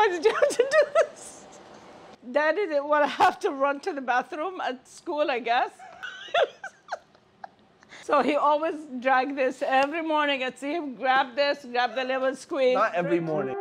Why did you have to do this? Daddy didn't want to have to run to the bathroom at school, I guess. So he always dragged this every morning. I'd see him grab this, grab the lemon squeeze. Not every morning.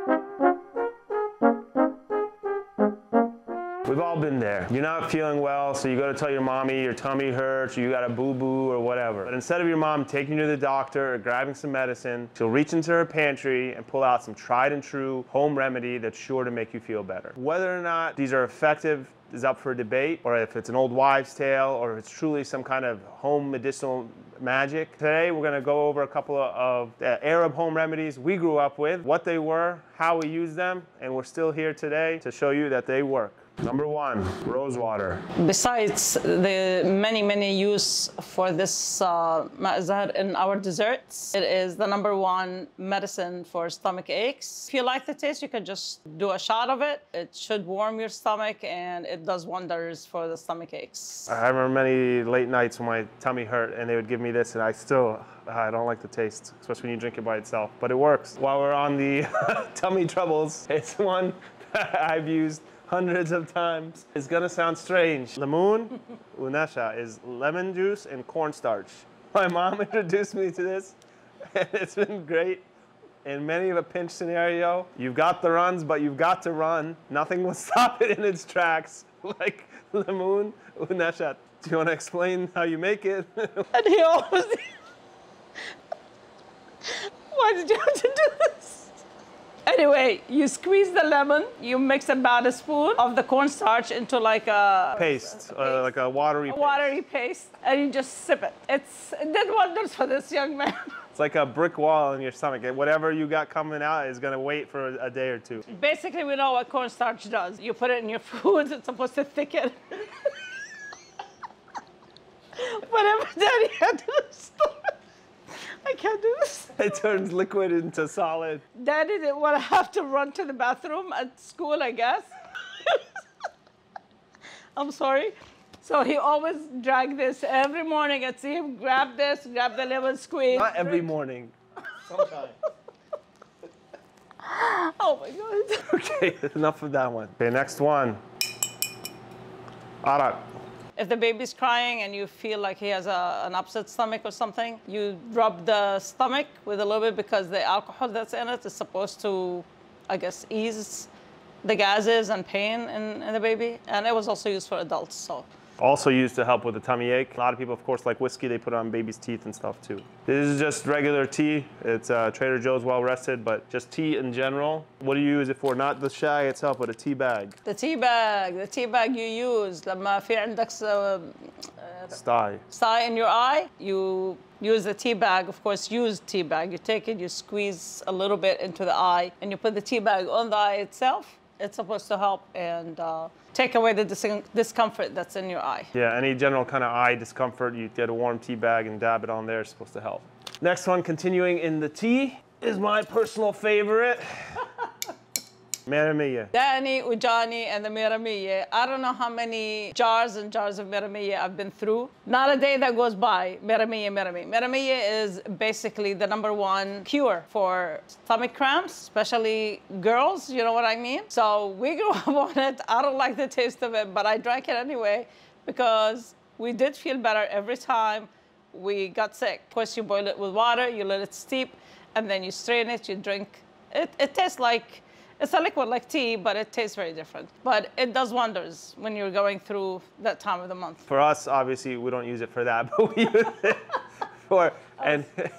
We've all been there. You're not feeling well, so you go to tell your mommy your tummy hurts, or you got a boo-boo or whatever. But instead of your mom taking you to the doctor or grabbing some medicine, she'll reach into her pantry and pull out some tried and true home remedy that's sure to make you feel better. Whether or not these are effective is up for debate, or if it's an old wives' tale, or if it's truly some kind of home medicinal magic. Today, we're gonna go over a couple of Arab home remedies we grew up with, what they were, how we use them, and we're still here today to show you that they work. Number one, rose water. Besides the many use for this ma'azar in our desserts, it is the #1 medicine for stomach aches. If you like the taste, you can just do a shot of it. It should warm your stomach, and it does wonders for the stomach aches. I remember many late nights when my tummy hurt, and they would give me this, and I don't like the taste, especially when you drink it by itself, but it works. While we're on the tummy troubles, it's one that I've used hundreds of times. It's gonna sound strange. Lemon unasha is lemon juice and cornstarch. My mom introduced me to this, and it's been great. In many of a pinch scenario, you've got the runs, but you've got to run. Nothing will stop it in its tracks, like lemon unasha. Do you want to explain how you make it? And he always... Why did you have to do this? Anyway, you squeeze the lemon, you mix about a spoon of the cornstarch into like a paste. Like a watery paste, and you just sip it. It did wonders for this young man. It's like a brick wall in your stomach. Whatever you got coming out is gonna wait for a day or two. Basically, we know what cornstarch does. You put it in your food, it's supposed to thicken. Whatever Daddy had to do. I can't do this. It turns liquid into solid. Daddy didn't want to have to run to the bathroom at school, I guess. I'm sorry. So he always dragged this every morning. I'd see him grab this, grab the lemon squeeze. Not every morning. Sometimes. Oh my God. Okay, enough of that one. Okay, next one. Arak. If the baby's crying and you feel like he has an upset stomach or something, you rub the stomach with a little bit, because the alcohol that's in it is supposed to, I guess, ease the gases and pain in the baby. And it was also used for adults, so. Also used to help with the tummy ache. A lot of people, of course, like whiskey. They put it on baby's teeth and stuff too. This is just regular tea. It's Trader Joe's Well Rested, but just tea in general. What do you use it for? Not the shag itself, but a tea bag. The tea bag you use لما في عندك sty in your eye, you use the tea bag. Of course, used tea bag. You take it, you squeeze a little bit into the eye, and you put the tea bag on the eye itself. It's supposed to help and take away the discomfort that's in your eye. Yeah, any general kind of eye discomfort, you get a warm tea bag and dab it on there. It's supposed to help. Next one, continuing in the tea, is my personal favorite. Meramiya. Danny, Ujani, and the Meramiya. I don't know how many jars and jars of Meramiya I've been through. Not a day that goes by, Meramiya. Meramiya is basically the #1 cure for stomach cramps, especially girls, you know what I mean? So we grew up on it. I don't like the taste of it, but I drank it anyway because we did feel better every time we got sick. Of course, you boil it with water, you let it steep, and then you strain it, you drink. It tastes like, it's a liquid like tea, but it tastes very different. But it does wonders when you're going through that time of the month. For us, obviously, we don't use it for that, but we use it for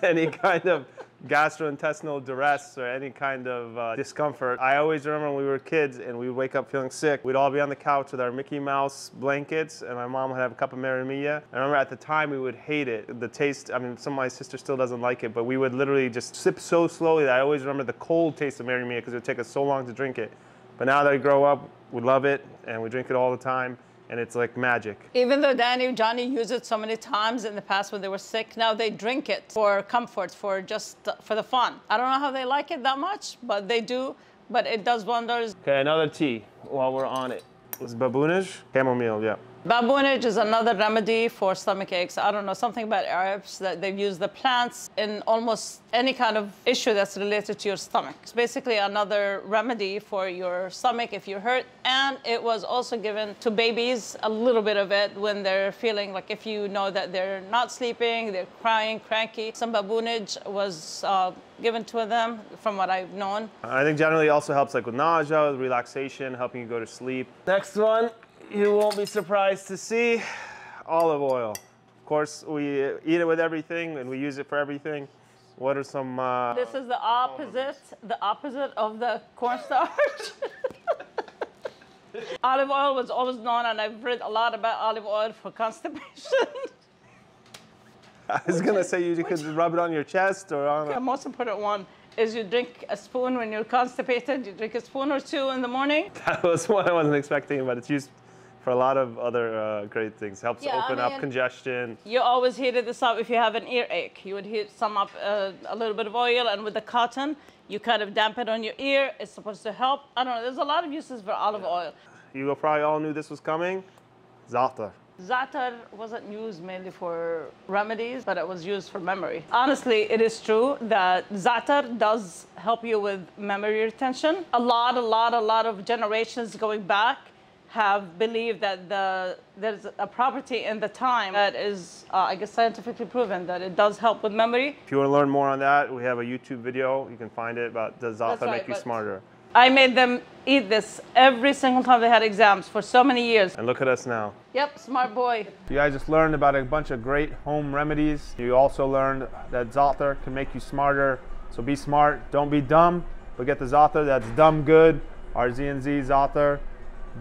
any kind of gastrointestinal duress or any kind of discomfort. I always remember when we were kids and we would wake up feeling sick, we'd all be on the couch with our Mickey Mouse blankets, and my mom would have a cup of Meramiya. I remember at the time we would hate it. The taste, I mean, some of my sister still doesn't like it, but we would literally just sip so slowly that I always remember the cold taste of Meramiya because it would take us so long to drink it. But now that I grow up, we love it and we drink it all the time. And it's like magic. Even though Danny and Johnny used it so many times in the past when they were sick, now they drink it for comfort, for the fun. I don't know how they like it that much, but they do, but it does wonders. Okay, another tea while we're on it. It's Babo Chamomile, yeah. Baboonage is another remedy for stomach aches. I don't know, something about Arabs that they've used the plants in almost any kind of issue that's related to your stomach. It's basically another remedy for your stomach if you're hurt. And it was also given to babies, a little bit of it, when they're feeling like, if you know that they're not sleeping, they're crying, cranky. Some baboonage was given to them from what I've known. I think generally it also helps like with nausea, with relaxation, helping you go to sleep. Next one, you won't be surprised to see, olive oil. Of course, we eat it with everything and we use it for everything. What are some... This is the opposite of the cornstarch. Olive oil was always known, and I've read a lot about olive oil for constipation. I was gonna say you could rub it on your chest or on... The most important one is you drink a spoon when you're constipated. You drink a spoon or two in the morning. That was one I wasn't expecting, but it's used for a lot of other great things. Helps open up congestion. You always heated this up if you have an earache. You would heat some up, a little bit of oil, and with the cotton, you kind of damp it on your ear. It's supposed to help. I don't know, there's a lot of uses for olive oil. You probably all knew this was coming. Za'atar. Za'atar wasn't used mainly for remedies, but it was used for memory. Honestly, it is true that za'atar does help you with memory retention. A lot of generations going back have believed that there's a property in the thyme that is, I guess, scientifically proven that it does help with memory. If you want to learn more on that, we have a YouTube video. You can find it about does za'atar make you smarter. I made them eat this every single time they had exams for so many years. And look at us now. Yep, smart boy. You guys just learned about a bunch of great home remedies. You also learned that za'atar can make you smarter. So be smart, don't be dumb, but get the za'atar that's dumb good. Our Z&Z za'atar,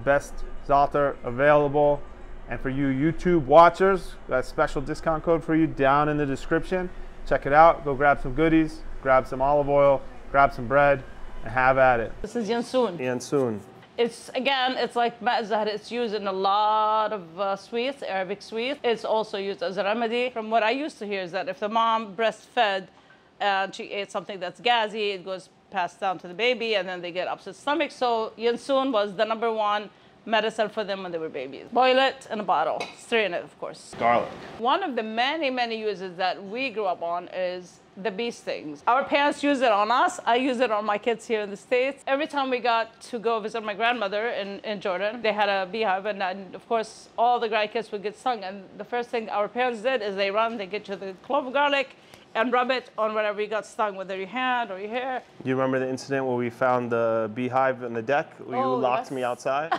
best za'atar available. And for you YouTube watchers, got a special discount code for you down in the description. Check it out, go grab some goodies, grab some olive oil, grab some bread, and have at it. This is Yansun. Yansun. It's, again, it's like ma'zah. It's used in a lot of sweets, Arabic sweets. It's also used as a remedy. From what I used to hear is that if the mom breastfed and she ate something that's gassy, it goes passed down to the baby and then they get upset stomach. So Yansun was the #1 medicine for them when they were babies. Boil it in a bottle, strain it, of course. Garlic. One of the many uses that we grew up on is the bee stings. Our parents use it on us. I use it on my kids here in the States. Every time we got to go visit my grandmother in Jordan, they had a beehive, and of course, all the grandkids would get stung. And the first thing our parents did is they get you the clove of garlic and rub it on wherever you got stung, whether your hand or your hair. You remember the incident where we found the beehive on the deck? You locked me outside?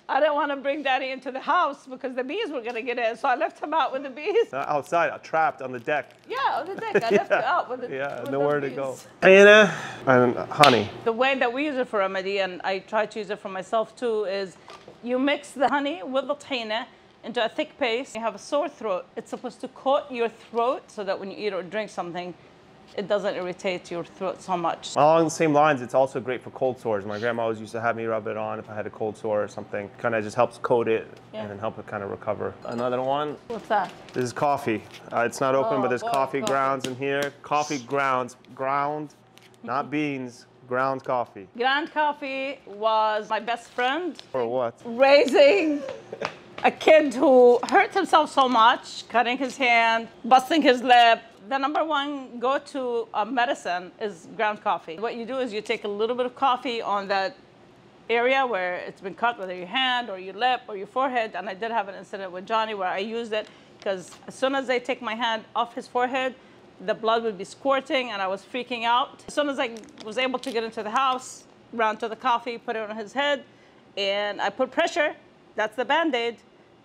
I didn't want to bring Daddy into the house because the bees were going to get in, so I left him out with the bees. Not outside, trapped on the deck. Yeah, on the deck. I left it out with the Yeah, with nowhere the to go. bees. Anna and honey. The way that we use it for remedy, and I try to use it for myself too, is you mix the honey with the tahina into a thick paste. You have a sore throat. It's supposed to coat your throat so that when you eat or drink something, it doesn't irritate your throat so much. Along the same lines, it's also great for cold sores. My grandma always used to have me rub it on if I had a cold sore or something. Kind of just helps coat it and then help it kind of recover. Another one. What's that? This is coffee. It's not open, but there's coffee grounds in here. Coffee grounds, ground, not beans, ground coffee. Ground coffee was my best friend. For what? Raising a kid who hurt himself so much, cutting his hand, busting his lip. The #1 go-to medicine is ground coffee. What you do is you take a little bit of coffee on that area where it's been cut, whether your hand or your lip or your forehead. And I did have an incident with Johnny where I used it because as soon as I take my hand off his forehead, the blood would be squirting and I was freaking out. As soon as I was able to get into the house, ran to the coffee, put it on his head, and I put pressure. That's the Band-Aid.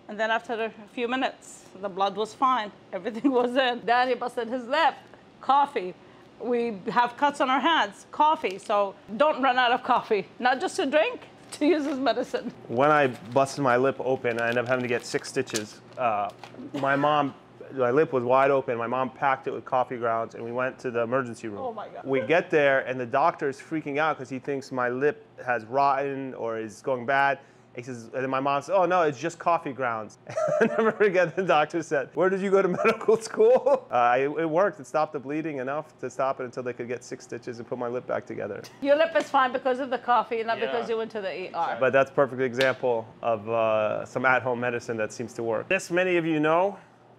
And then after a few minutes, the blood was fine. Everything was in. Daddy busted his lip. Coffee. We have cuts on our hands. Coffee. So don't run out of coffee. Not just to drink, to use as medicine. When I busted my lip open, I ended up having to get 6 stitches. My lip was wide open. My mom packed it with coffee grounds and we went to the emergency room. Oh my God. We get there and the doctor is freaking out because he thinks my lip has rotten or is going bad. He says, and then my mom said, oh no, it's just coffee grounds. I never forget the doctor said, where did you go to medical school? It worked. It stopped the bleeding enough to stop it until they could get 6 stitches and put my lip back together. Your lip is fine because of the coffee, not because you went to the ER. But that's a perfect example of some at-home medicine that seems to work. This many of you know,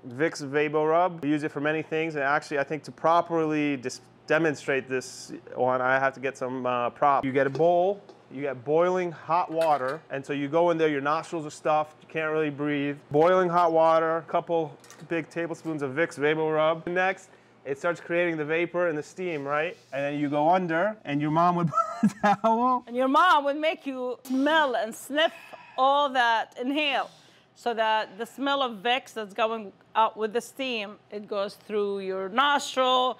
Vicks Babo Rub. We use it for many things, and actually I think to properly demonstrate this one, I have to get some props. You get a bowl. You get boiling hot water, and so you go in there, your nostrils are stuffed, you can't really breathe. Boiling hot water, a couple big tablespoons of Vicks Babo Rub. Next, it starts creating the vapor and the steam, right? And then you go under, and your mom would put a towel. And your mom would make you smell and sniff all that, inhale, so that the smell of Vicks that's going out with the steam, it goes through your nostril,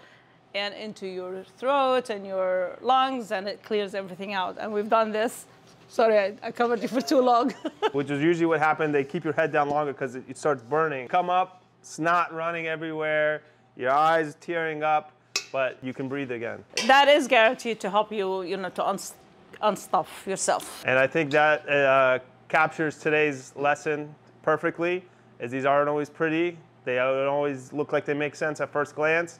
and into your throat and your lungs, and it clears everything out. And we've done this. Sorry, I covered you for too long. Which is usually what happened. They keep your head down longer because it starts burning. Come up, snot running everywhere, your eyes tearing up, but you can breathe again. That is guaranteed to help you, to unstuff yourself. And I think that captures today's lesson perfectly, is these aren't always pretty. They don't always look like they make sense at first glance,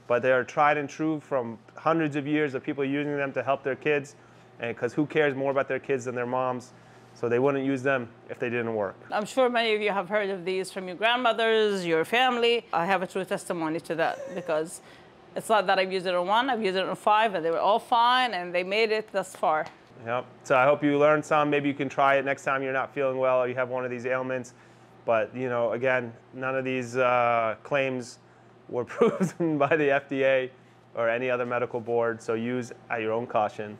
but they are tried and true from hundreds of years of people using them to help their kids, and because who cares more about their kids than their moms? So they wouldn't use them if they didn't work. I'm sure many of you have heard of these from your grandmothers, your family. I have a true testimony to that, because it's not that I've used it on 1, I've used it on 5, and they were all fine, and they made it thus far. Yep. So I hope you learned some. Maybe you can try it next time you're not feeling well or you have one of these ailments. But again, none of these claims were proven by the FDA or any other medical board, so use at your own caution.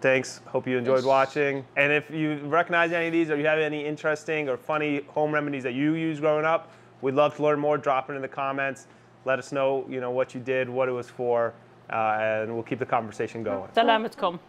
Thanks, hope you enjoyed watching. And if you recognize any of these or you have any interesting or funny home remedies that you used growing up, we'd love to learn more. Drop it in the comments. Let us know, what you did, what it was for, and we'll keep the conversation going. Salamatkum.